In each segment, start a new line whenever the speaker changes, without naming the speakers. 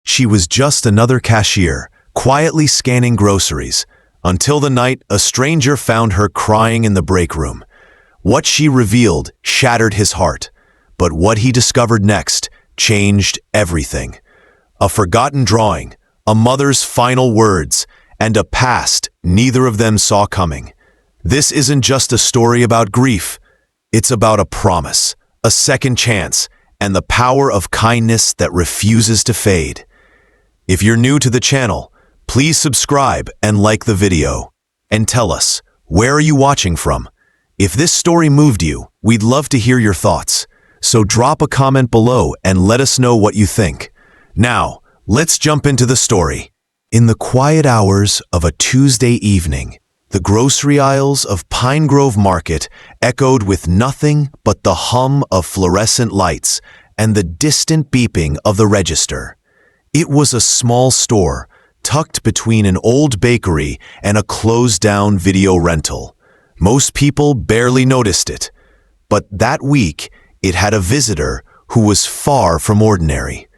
She was just another cashier, quietly scanning groceries, until the night a stranger found her crying in the break room. What she revealed shattered his heart, but what he discovered next changed everything. A forgotten drawing, a mother's final words, and a past neither of them saw coming. This isn't just a story about grief. It's about a promise, a second chance, and the power of kindness that refuses to fade. If you're new to the channel, please subscribe and like the video. And tell us, where are you watching from? If this story moved you, we'd love to hear your thoughts. So drop a comment below and let us know what you think. Now, let's jump into the story. In the quiet hours of a Tuesday evening, the grocery aisles of Pine Grove Market echoed with nothing but the hum of fluorescent lights and the distant beeping of the register. It was a small store, tucked between an old bakery and a closed-down video rental. Most people barely noticed it, but that week it had a visitor who was far from ordinary.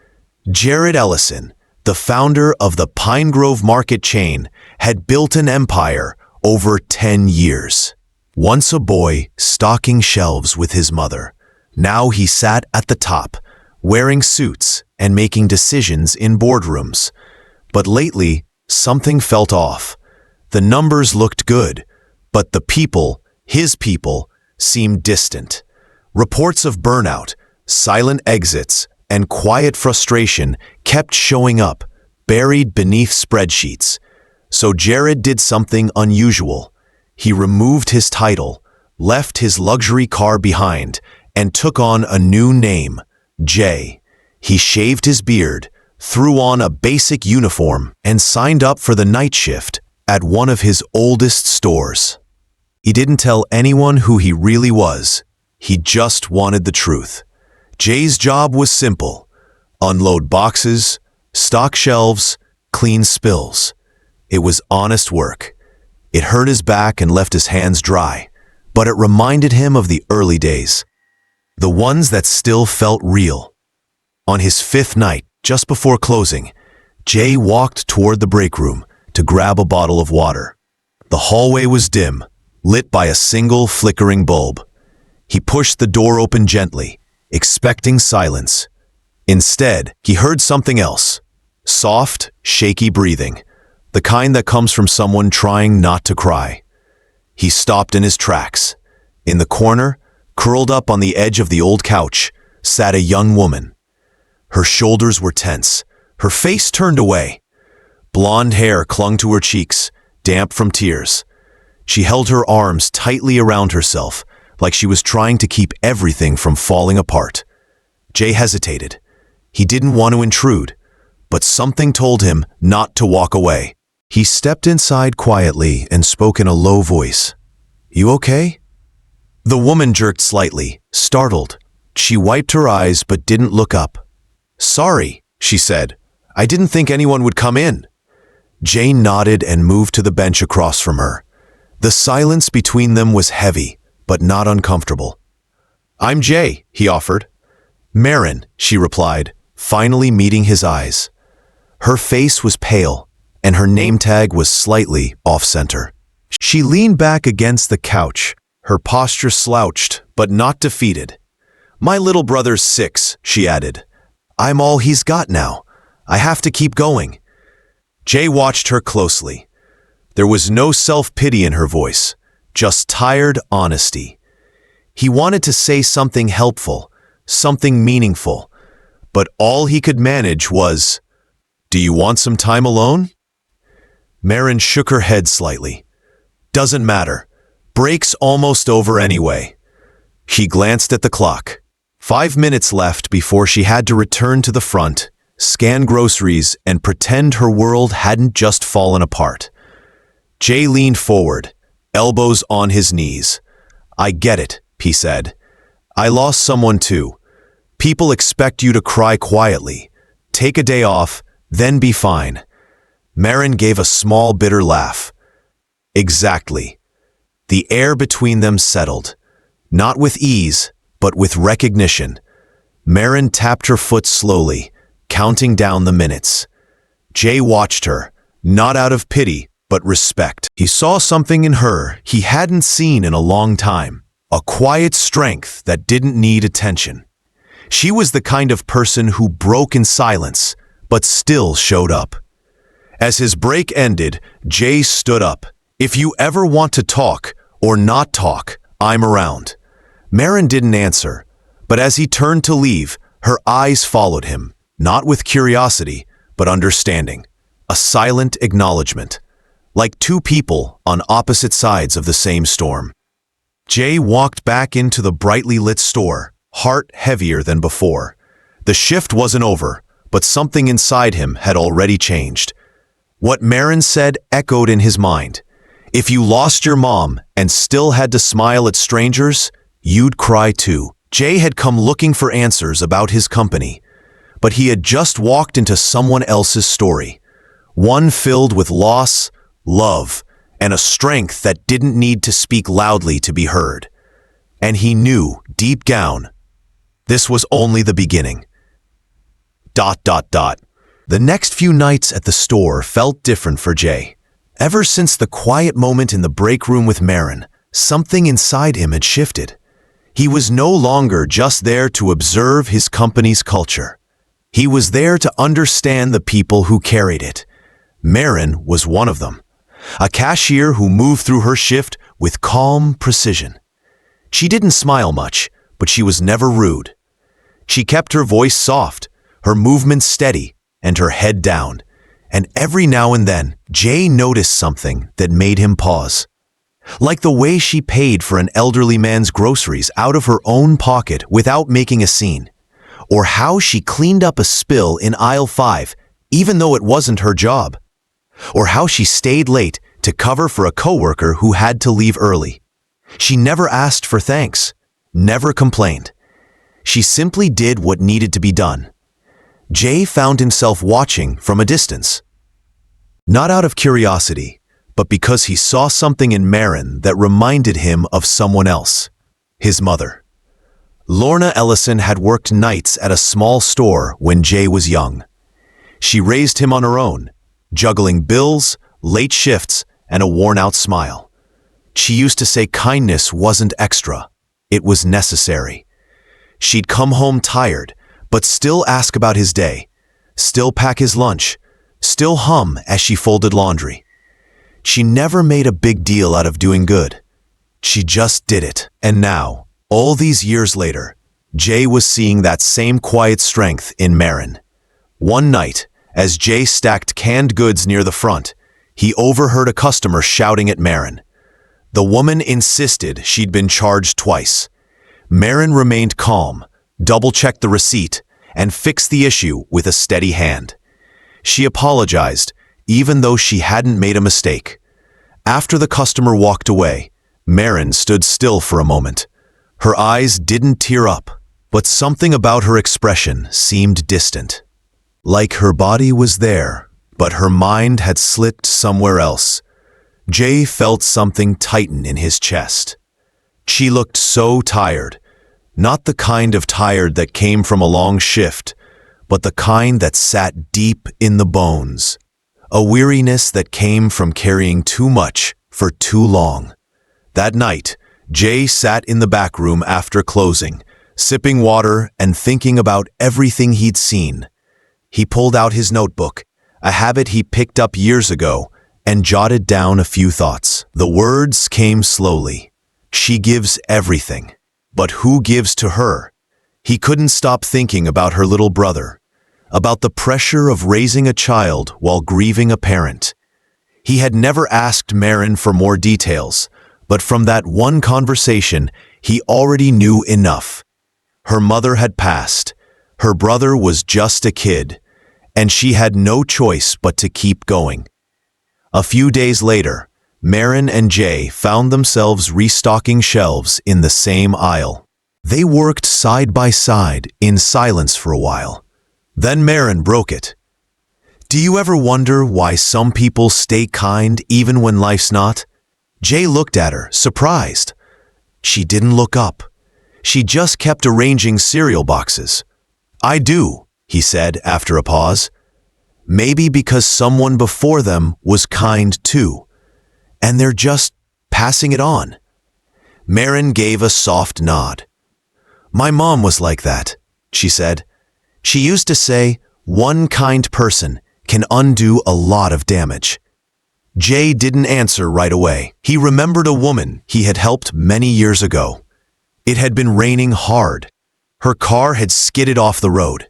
Jared Ellison, the founder of the Pine Grove Market chain, had built an empire over 10 years. Once a boy stocking shelves with his mother, now he sat at the top, wearing suits and making decisions in boardrooms. But lately, something felt off. The numbers looked good, but the people, his people, seemed distant. Reports of burnout, silent exits, and quiet frustration kept showing up, buried beneath spreadsheets. So Jared did something unusual. He removed his title, left his luxury car behind, and took on a new name, Jay. He shaved his beard, threw on a basic uniform, and signed up for the night shift at one of his oldest stores. He didn't tell anyone who he really was. He just wanted the truth. Jay's job was simple: unload boxes, stock shelves, clean spills. It was honest work. It hurt his back and left his hands dry, but it reminded him of the early days, the ones that still felt real. On his fifth night, just before closing, Jay walked toward the break room to grab a bottle of water. The hallway was dim, lit by a single flickering bulb. He pushed the door open gently, expecting silence. Instead, he heard something else: soft, shaky breathing, the kind that comes from someone trying not to cry. He stopped in his tracks. In the corner, curled up on the edge of the old couch, sat a young woman. Her shoulders were tense, her face turned away. Blonde hair clung to her cheeks, damp from tears. She held her arms tightly around herself, like she was trying to keep everything from falling apart. Jay hesitated. He didn't want to intrude, but something told him not to walk away. He stepped inside quietly and spoke in a low voice. "You okay?" The woman jerked slightly, startled. She wiped her eyes but didn't look up. "Sorry," she said. "I didn't think anyone would come in." Jay nodded and moved to the bench across from her. The silence between them was heavy, but not uncomfortable. "I'm Jay," he offered. "Marin," she replied, finally meeting his eyes. Her face was pale, and her name tag was slightly off-center. She leaned back against the couch, her posture slouched, but not defeated. "My little brother's 6, she added. "I'm all he's got now. I have to keep going." Jay watched her closely. There was no self-pity in her voice, just tired honesty. He wanted to say something helpful, something meaningful, but all he could manage was, "Do you want some time alone?" Marin shook her head slightly. "Doesn't matter. Break's almost over anyway." She glanced at the clock. 5 minutes left before she had to return to the front, scan groceries, and pretend her world hadn't just fallen apart. Jay leaned forward, elbows on his knees. "I get it," he said. "I lost someone too. People expect you to cry quietly, take a day off, then be fine." Marin gave a small, bitter laugh. Exactly. The air between them settled, not with ease, but with recognition. Marin tapped her foot slowly, counting down the minutes. Jay watched her, not out of pity, but respect. He saw something in her he hadn't seen in a long time, a quiet strength that didn't need attention. She was the kind of person who broke in silence, but still showed up. As his break ended, Jay stood up. "If you ever want to talk or not talk, I'm around." Marin didn't answer, but as he turned to leave, her eyes followed him, not with curiosity, but understanding. A silent acknowledgement, like two people on opposite sides of the same storm. Jay walked back into the brightly lit store, heart heavier than before. The shift wasn't over, but something inside him had already changed. What Marin said echoed in his mind. If you lost your mom and still had to smile at strangers, you'd cry too. Jay had come looking for answers about his company, but he had just walked into someone else's story, one filled with loss, love, and a strength that didn't need to speak loudly to be heard. And he knew, deep down, this was only the beginning. The next few nights at the store felt different for Jay. Ever since the quiet moment in the break room with Marin, something inside him had shifted. He was no longer just there to observe his company's culture. He was there to understand the people who carried it. Marin was one of them, a cashier who moved through her shift with calm precision. She didn't smile much, but she was never rude. She kept her voice soft, her movements steady, and her head down. And every now and then, Jay noticed something that made him pause. Like the way she paid for an elderly man's groceries out of her own pocket without making a scene. Or how she cleaned up a spill in aisle 5, even though it wasn't her job. Or how she stayed late to cover for a coworker who had to leave early. She never asked for thanks, never complained. She simply did what needed to be done. Jay found himself watching from a distance. Not out of curiosity, but because he saw something in Marin that reminded him of someone else, his mother. Lorna Ellison had worked nights at a small store when Jay was young. She raised him on her own, juggling bills, late shifts, and a worn-out smile. She used to say kindness wasn't extra, it was necessary. She'd come home tired, but still ask about his day, still pack his lunch, still hum as she folded laundry. She never made a big deal out of doing good. She just did it. And now, all these years later, Jay was seeing that same quiet strength in Marin. One night, as Jay stacked canned goods near the front, he overheard a customer shouting at Marin. The woman insisted she'd been charged twice. Marin remained calm, double-checked the receipt, and fixed the issue with a steady hand. She apologized, even though she hadn't made a mistake. After the customer walked away, Marin stood still for a moment. Her eyes didn't tear up, but something about her expression seemed distant. Like her body was there, but her mind had slipped somewhere else. Jay felt something tighten in his chest. She looked so tired, not the kind of tired that came from a long shift, but the kind that sat deep in the bones. A weariness that came from carrying too much for too long. That night, Jay sat in the back room after closing, sipping water and thinking about everything he'd seen. He pulled out his notebook, a habit he picked up years ago, and jotted down a few thoughts. The words came slowly. She gives everything. But who gives to her? He couldn't stop thinking about her little brother, about the pressure of raising a child while grieving a parent. He had never asked Marin for more details, but from that one conversation, he already knew enough. Her mother had passed, her brother was just a kid, and she had no choice but to keep going. A few days later, Marin and Jay found themselves restocking shelves in the same aisle. They worked side by side in silence for a while. Then Marin broke it. Do you ever wonder why some people stay kind even when life's not? Jay looked at her, surprised. She didn't look up. She just kept arranging cereal boxes. I do, he said after a pause. Maybe because someone before them was kind too, and they're just passing it on. Marin gave a soft nod. My mom was like that, she said. She used to say, one kind person can undo a lot of damage. Jay didn't answer right away. He remembered a woman he had helped many years ago. It had been raining hard. Her car had skidded off the road.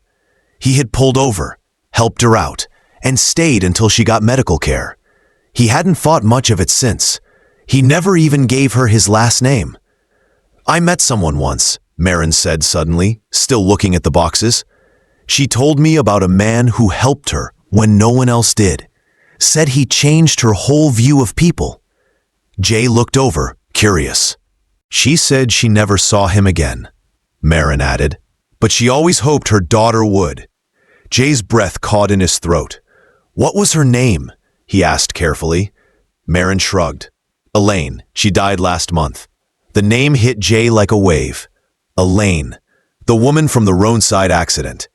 He had pulled over, helped her out, and stayed until she got medical care. He hadn't thought much of it since. He never even gave her his last name. I met someone once, Marin said suddenly, still looking at the boxes. She told me about a man who helped her when no one else did. Said he changed her whole view of people. Jay looked over, curious. She said she never saw him again, Marin added, but she always hoped her daughter would. Jay's breath caught in his throat. What was her name? He asked carefully. Marin shrugged. Elaine. She died last month. The name hit Jay like a wave. Elaine, the woman from the roadside accident.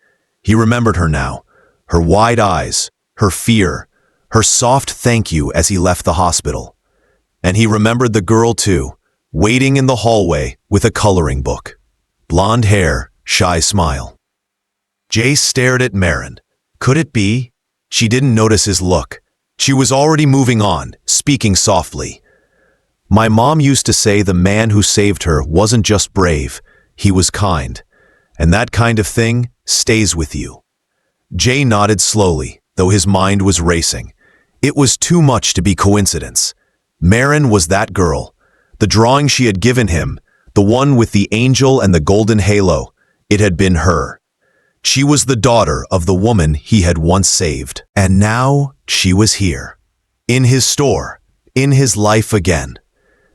He remembered her now, her wide eyes, her fear, her soft thank you as he left the hospital. And he remembered the girl too, waiting in the hallway with a coloring book. Blonde hair, shy smile. Jay stared at Marin. Could it be? She didn't notice his look. She was already moving on, speaking softly. My mom used to say the man who saved her wasn't just brave, he was kind. And that kind of thing stays with you. Jay nodded slowly, though his mind was racing. It was too much to be coincidence. Marin was that girl. The drawing she had given him, the one with the angel and the golden halo, it had been her. She was the daughter of the woman he had once saved. And now she was here. In his store. In his life again.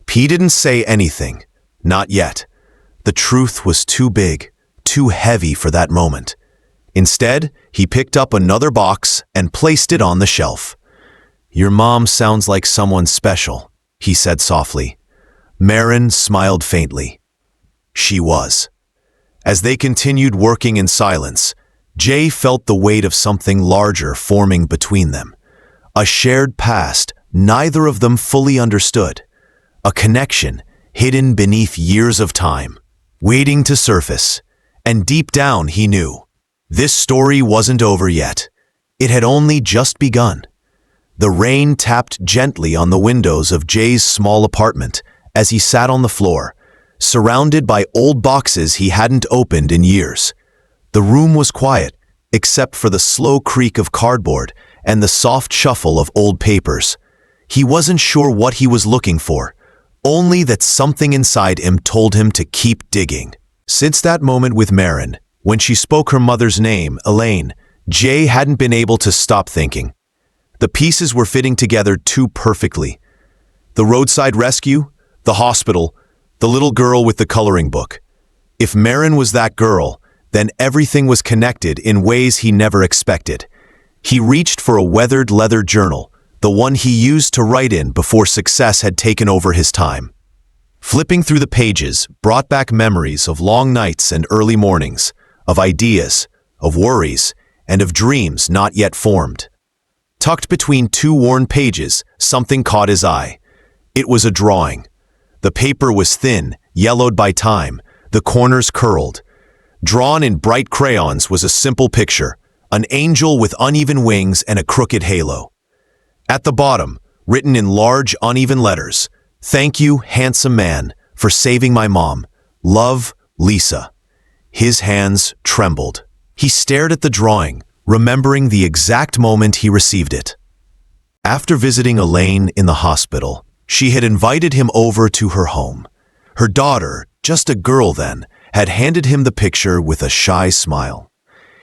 P didn't say anything. Not yet. The truth was too big, too heavy for that moment. Instead, he picked up another box and placed it on the shelf. Your mom sounds like someone special, he said softly. Marin smiled faintly. She was. As they continued working in silence, Jay felt the weight of something larger forming between them. A shared past neither of them fully understood. A connection hidden beneath years of time, waiting to surface. And deep down he knew, this story wasn't over yet. It had only just begun. The rain tapped gently on the windows of Jay's small apartment as he sat on the floor, surrounded by old boxes he hadn't opened in years. The room was quiet, except for the slow creak of cardboard and the soft shuffle of old papers. He wasn't sure what he was looking for, only that something inside him told him to keep digging. Since that moment with Marin, when she spoke her mother's name, Elaine, Jay hadn't been able to stop thinking. The pieces were fitting together too perfectly. The roadside rescue, the hospital, the little girl with the coloring book. If Marin was that girl, then everything was connected in ways he never expected. He reached for a weathered leather journal, the one he used to write in before success had taken over his time. Flipping through the pages brought back memories of long nights and early mornings, of ideas, of worries, and of dreams not yet formed. Tucked between two worn pages, something caught his eye. It was a drawing. The paper was thin, yellowed by time, the corners curled. Drawn in bright crayons was a simple picture, an angel with uneven wings and a crooked halo. At the bottom, written in large, uneven letters, "Thank you, handsome man, for saving my mom. Love, Lisa." His hands trembled. He stared at the drawing, remembering the exact moment he received it. After visiting Elaine in the hospital, she had invited him over to her home. Her daughter, just a girl then, had handed him the picture with a shy smile.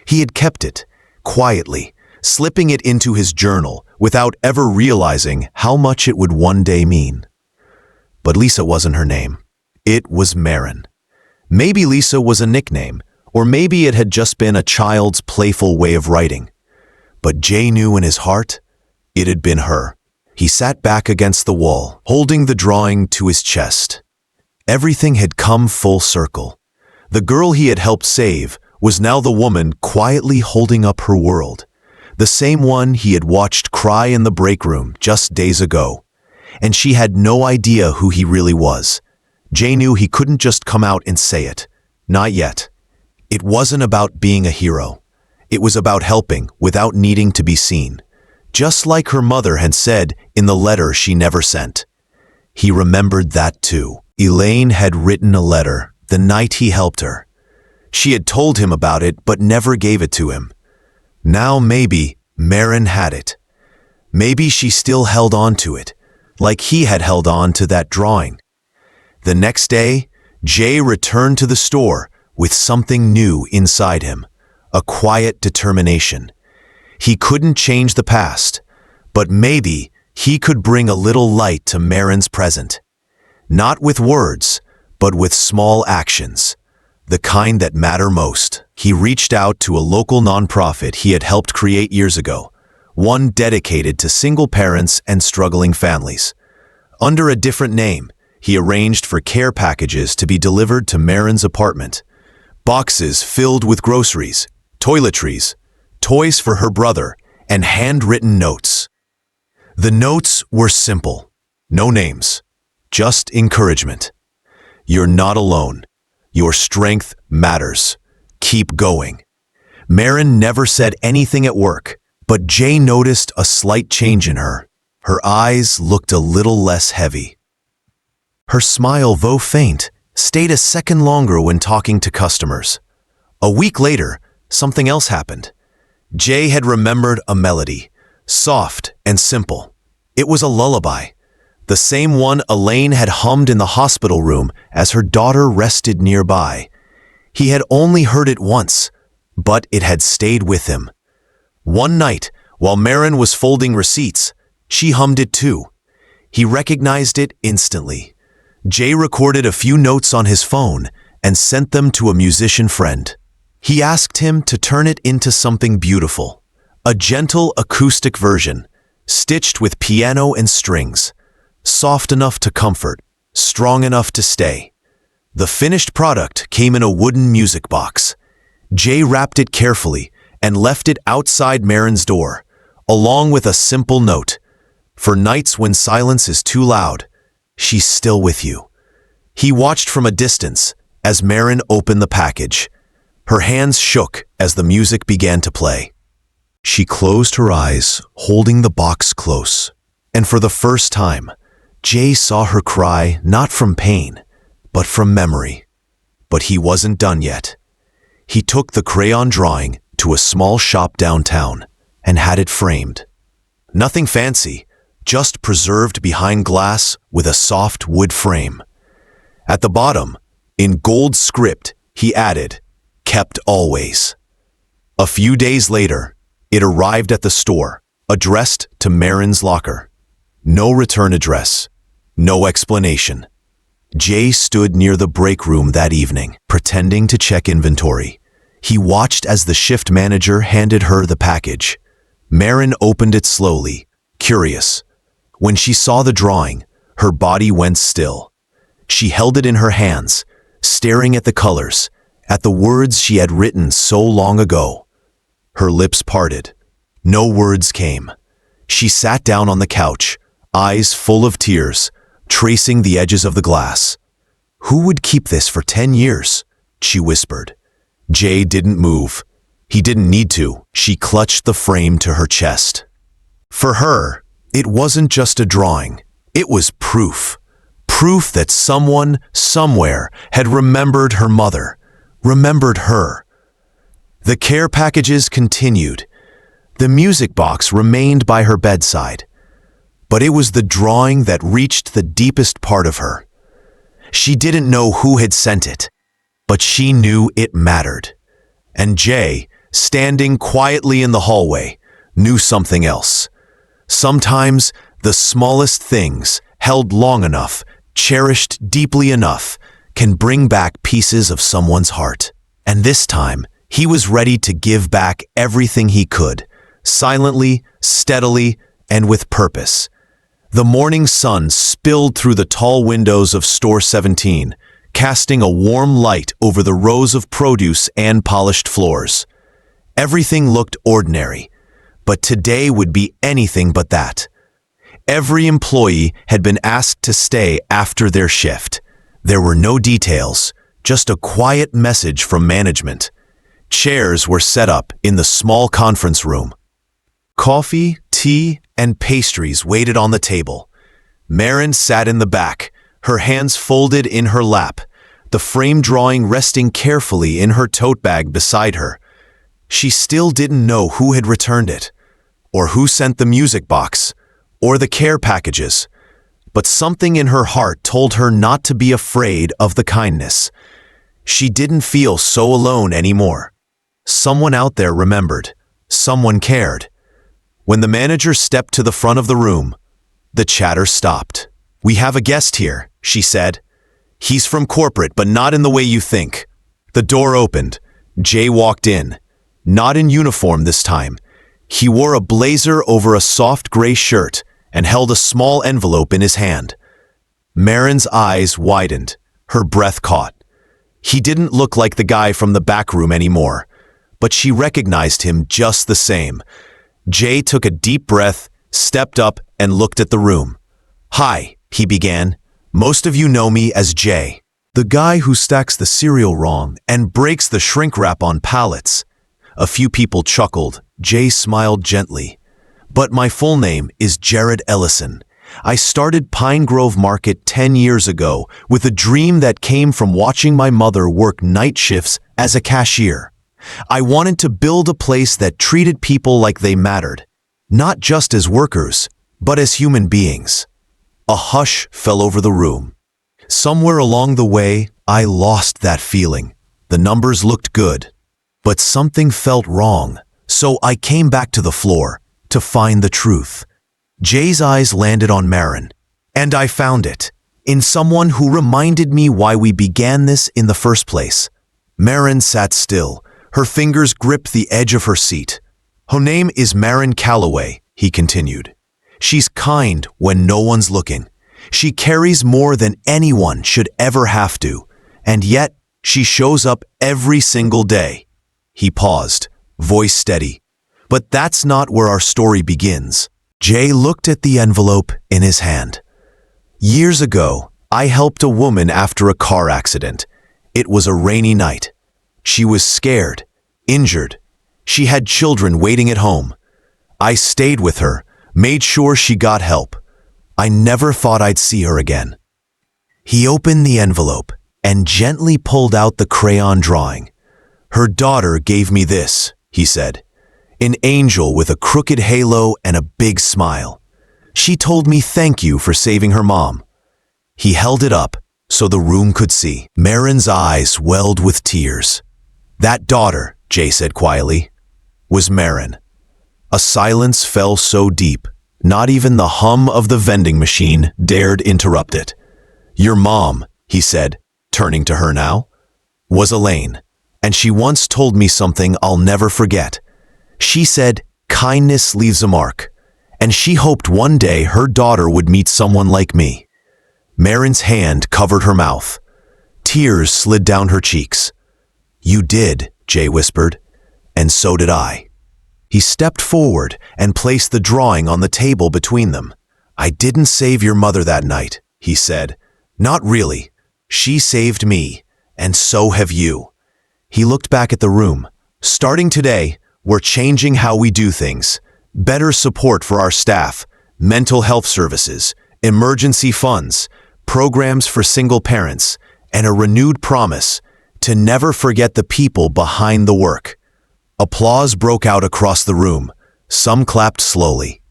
He had kept it, quietly, slipping it into his journal without ever realizing how much it would one day mean. But Lisa wasn't her name. It was Marin. Maybe Lisa was a nickname, or maybe it had just been a child's playful way of writing. But Jay knew in his heart, it had been her. He sat back against the wall, holding the drawing to his chest. Everything had come full circle. The girl he had helped save was now the woman quietly holding up her world, the same one he had watched cry in the break room just days ago. And she had no idea who he really was. Jay knew he couldn't just come out and say it. Not yet. It wasn't about being a hero. It was about helping without needing to be seen, just like her mother had said in the letter she never sent. He remembered that too. Elaine had written a letter the night he helped her. She had told him about it but never gave it to him. Now maybe Maren had it. Maybe she still held on to it, like he had held on to that drawing. The next day, Jay returned to the store with something new inside him, a quiet determination. He couldn't change the past, but maybe he could bring a little light to Maren's present. Not with words, but with small actions, the kind that matter most. He reached out to a local nonprofit he had helped create years ago, one dedicated to single parents and struggling families. Under a different name, he arranged for care packages to be delivered to Maren's apartment. Boxes filled with groceries, toiletries, toys for her brother, and handwritten notes. The notes were simple. No names, just encouragement. You're not alone. Your strength matters. Keep going. Maren never said anything at work, but Jay noticed a slight change in her. Her eyes looked a little less heavy. Her smile, though faint, stayed a second longer when talking to customers. A week later, something else happened. Jay had remembered a melody, soft and simple. It was a lullaby, the same one Elaine had hummed in the hospital room as her daughter rested nearby. He had only heard it once, but it had stayed with him. One night, while Maren was folding receipts, she hummed it too. He recognized it instantly. Jay recorded a few notes on his phone and sent them to a musician friend. He asked him to turn it into something beautiful, a gentle acoustic version, stitched with piano and strings, soft enough to comfort, strong enough to stay. The finished product came in a wooden music box. Jay wrapped it carefully and left it outside Maren's door, along with a simple note. For nights when silence is too loud, she's still with you. He watched from a distance as Maren opened the package. Her hands shook as the music began to play. She closed her eyes, holding the box close. And for the first time, Jay saw her cry not from pain, but from memory. But he wasn't done yet. He took the crayon drawing to a small shop downtown and had it framed. Nothing fancy, just preserved behind glass with a soft wood frame. At the bottom, in gold script, he added, "Kept always." A few days later, it arrived at the store, addressed to Maren's locker. No return address, no explanation. Jay stood near the break room that evening, pretending to check inventory. He watched as the shift manager handed her the package. Maren opened it slowly, curious. When she saw the drawing, her body went still. She held it in her hands, staring at the colors, at the words she had written so long ago. Her lips parted. No words came. She sat down on the couch, eyes full of tears, tracing the edges of the glass. "Who would keep this for 10 years?" she whispered. Jay didn't move. He didn't need to. She clutched the frame to her chest. For her, it wasn't just a drawing. It was proof. Proof that someone, somewhere, had remembered her mother, remembered her. The care packages continued. The music box remained by her bedside. But it was the drawing that reached the deepest part of her. She didn't know who had sent it, but she knew it mattered. And Jay, standing quietly in the hallway, knew something else. Sometimes the smallest things, held long enough, cherished deeply enough, can bring back pieces of someone's heart. And this time, he was ready to give back everything he could, silently, steadily, and with purpose. The morning sun spilled through the tall windows of Store 17, casting a warm light over the rows of produce and polished floors. Everything looked ordinary, but today would be anything but that. Every employee had been asked to stay after their shift. There were no details, just a quiet message from management. Chairs were set up in the small conference room. Coffee, tea, and pastries waited on the table. Marin sat in the back, her hands folded in her lap, the frame drawing resting carefully in her tote bag beside her. She still didn't know who had returned it, or who sent the music box, or the care packages, but something in her heart told her not to be afraid of the kindness. She didn't feel so alone anymore. Someone out there remembered. Someone cared. When the manager stepped to the front of the room, the chatter stopped. "We have a guest here," she said. "He's from corporate, but not in the way you think." The door opened. Jay walked in, not in uniform this time. He wore a blazer over a soft gray shirt and held a small envelope in his hand. Marin's eyes widened, her breath caught. He didn't look like the guy from the back room anymore, but she recognized him just the same. Jay took a deep breath, stepped up, and looked at the room. "Hi," he began. "Most of you know me as Jay, the guy who stacks the cereal wrong and breaks the shrink wrap on pallets." A few people chuckled. Jay smiled gently. "But my full name is Jared Ellison. I started Pine Grove Market 10 years ago with a dream that came from watching my mother work night shifts as a cashier. I wanted to build a place that treated people like they mattered, not just as workers, but as human beings." A hush fell over the room. Somewhere along the way, I lost that feeling. The numbers looked good, but something felt wrong, so I came back to the floor to find the truth. Jay's eyes landed on Marin, and I found it, in someone who reminded me why we began this in the first place. Marin sat still, her fingers gripped the edge of her seat. "Her name is Marin Calloway," he continued. "She's kind when no one's looking. She carries more than anyone should ever have to, and yet she shows up every single day." He paused, voice steady. "But that's not where our story begins." Jay looked at the envelope in his hand. "Years ago, I helped a woman after a car accident. It was a rainy night. She was scared, injured. She had children waiting at home. I stayed with her, made sure she got help. I never thought I'd see her again." He opened the envelope and gently pulled out the crayon drawing. "Her daughter gave me this," he said. "An angel with a crooked halo and a big smile. She told me thank you for saving her mom." He held it up so the room could see. Marin's eyes welled with tears. "That daughter," Jay said quietly, "was Marin." A silence fell so deep, not even the hum of the vending machine dared interrupt it. "Your mom," he said, turning to her now, "was Elaine, and she once told me something I'll never forget. She said, 'Kindness leaves a mark,' and she hoped one day her daughter would meet someone like me." Marin's hand covered her mouth. Tears slid down her cheeks. "You did," Jay whispered, "and so did I." He stepped forward and placed the drawing on the table between them. "I didn't save your mother that night," he said. "Not really. She saved me, and so have you." He looked back at the room. "Starting today, we're changing how we do things. Better support for our staff, mental health services, emergency funds, programs for single parents, and a renewed promise to never forget the people behind the work." Applause broke out across the room. Some clapped slowly,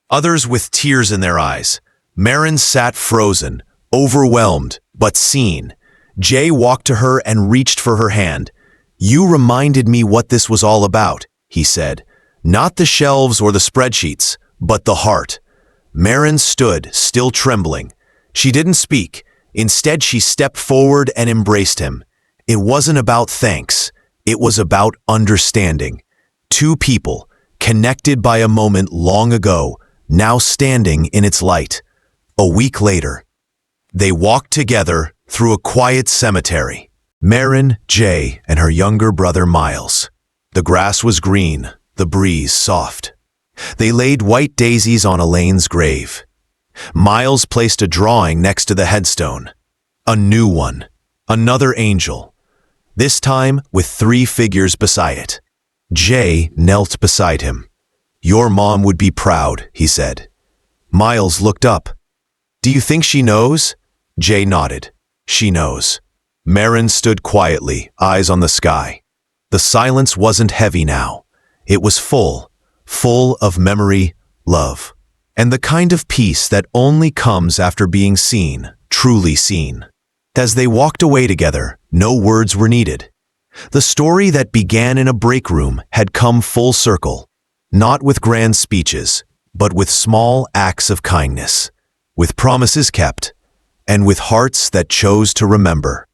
others with tears in their eyes. Marin sat frozen, overwhelmed, but seen. Jay walked to her and reached for her hand. "You reminded me what this was all about," he said. "Not the shelves or the spreadsheets, but the heart." Marin stood, still trembling. She didn't speak. Instead, she stepped forward and embraced him. It wasn't about thanks. It was about understanding. Two people, connected by a moment long ago, now standing in its light. A week later, they walked together through a quiet cemetery. Marin, Jay, and her younger brother Miles. The grass was green, the breeze soft. They laid white daisies on Elaine's grave. Miles placed a drawing next to the headstone. A new one. Another angel. This time with 3 figures beside it. Jay knelt beside him. "Your mom would be proud," he said. Miles looked up. "Do you think she knows?" Jay nodded. "She knows." Marin stood quietly, eyes on the sky. The silence wasn't heavy now. It was full of memory, love, and the kind of peace that only comes after being seen, truly seen. As they walked away together, no words were needed. The story that began in a break room had come full circle, not with grand speeches, but with small acts of kindness, with promises kept, and with hearts that chose to remember.